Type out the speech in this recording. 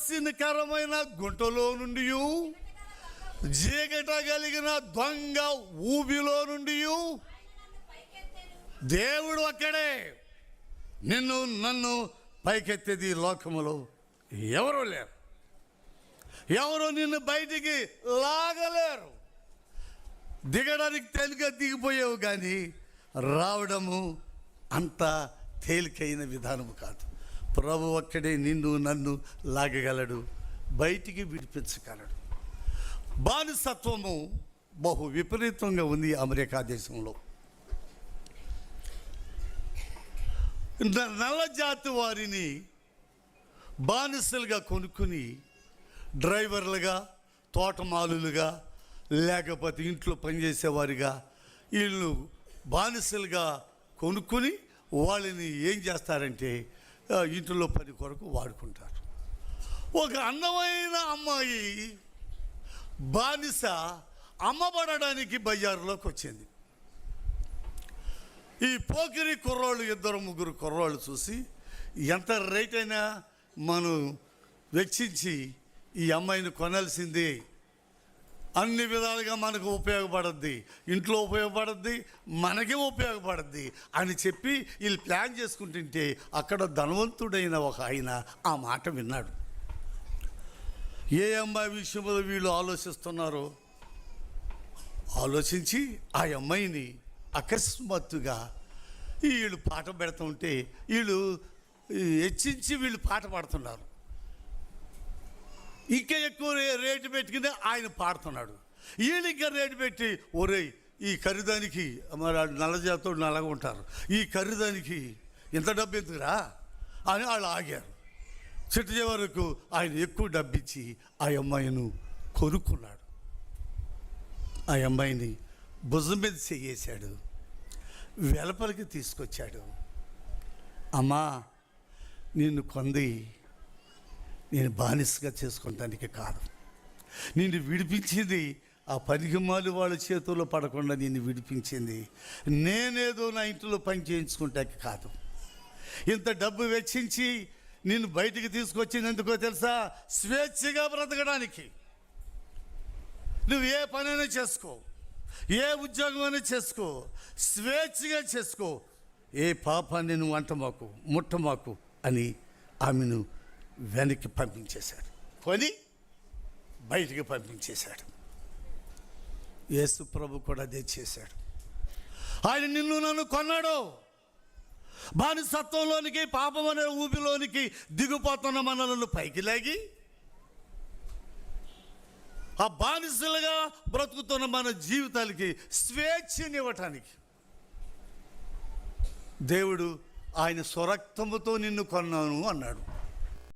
నాశనకరమైన గుంటలో నుండి, చీకట కలిగిన దొంగ ఊబిలో నుండి దేవుడు అక్కడే నన్ను పైకెత్తేది. లోకములో ఎవరూ లేరు, ఎవరు నిన్ను బయటికి లాగలేరు. దిగడానికి తేలిక దిగిపోయావు, కానీ రావడము అంత తేలికైన విధానము కాదు. ప్రభు ఒక్కడే నిన్ను నన్ను లాగగలడు, బయటికి విడిపించగలడు. బానిసత్వము బహు విపరీతంగా ఉంది అమెరికా దేశంలో. నల్ల జాతి వారిని బానిసలుగా కొనుక్కుని డ్రైవర్లుగా, తోటమాలులుగా, లేకపోతే ఇంట్లో పనిచేసేవారిగా వీళ్ళు బానిసలుగా కొనుక్కుని వాళ్ళని ఏం చేస్తారంటే ఇంట్లో పని కొరకు వాడుకుంటారు. ఒక అందమైన అమ్మాయి బానిస అమ్మబడడానికి బజారులోకి వచ్చింది. ఈ పోకిరి కుర్రోళ్ళు, 2-3 కుర్రోళ్ళు చూసి ఎంత రేట్ అయినా మనం వెచ్చించి ఈ అమ్మాయిని కొనాల్సిందే, అన్ని విధాలుగా మనకు ఉపయోగపడద్ది, ఇంట్లో ఉపయోగపడద్ది, మనకే ఉపయోగపడద్ది అని చెప్పి వీళ్ళు ప్లాన్ చేసుకుంటుంటే అక్కడ ధనవంతుడైన ఒక ఆయన ఆ మాట విన్నాడు. ఏ అమ్మాయి విషయంలో వీళ్ళు ఆలోచిస్తున్నారో ఆలోచించి ఆ అమ్మాయిని అకస్మాత్తుగా వీళ్ళు పాట పెడుతుంటే వీళ్ళు హెచ్చించి వీళ్ళు పాట పాడుతున్నారు. ఇంకా ఎక్కువ రేటు పెట్టుకుని ఆయన పాడుతున్నాడు. వీళ్ళు ఇంకా రేటు పెట్టి, ఒరేయ్ ఈ ఖరీదానికి, మరి నల్లజాతో నల్లగా ఉంటారు, ఈ ఖరీదానికి ఇంత డబ్బు ఎందుకురా అని వాళ్ళు ఆగారు. చిట్టే వరకు ఆయన ఎక్కువ డబ్బిచ్చి ఆ అమ్మాయిని కొనుక్కున్నాడు. ఆ అమ్మాయిని భుజం మీద చేయేశాడు, వెలపలికి తీసుకొచ్చాడు. అమ్మా, నిన్ను కొంది నేను బానిసగా చేసుకుంటానికి కాదు, నిన్ను విడిపించింది ఆ పనికిమాలి వాళ్ళ చేతుల్లో పడకుండా నిన్ను విడిపించింది నేనేదో నా ఇంట్లో పని చేయించుకుంటానికి కాదు. ఇంత డబ్బు వెచ్చించి నిన్ను బయటికి తీసుకొచ్చింది ఎందుకో తెలుసా? స్వేచ్ఛగా బ్రతకడానికి. నువ్వు ఏ పనైనా చేసుకో, ఏ ఉద్యోగమైనా చేసుకో, స్వేచ్ఛగా చేసుకో, ఏ పాపాన్ని నువ్వు అంటమాకు, ముట్టమాకు అని ఆమెను వెనక్కి పంపించేశాడు, కొని బయటికి పంపించేశాడు. యేసు ప్రభు కూడా అదే చేశాడు. ఆయన నిన్ను నన్ను కొన్నాడు. బానిసత్వంలోనికి, పాపం అనే ఊబిలోనికి దిగిపోతున్న మనలను పైకి లాగి ఆ బానిసలుగా బ్రతుకుతున్న మన జీవితాలకి స్వేచ్ఛనివ్వటానికి దేవుడు ఆయన స్వరక్తముతో నిన్ను కొన్నాను అన్నాడు.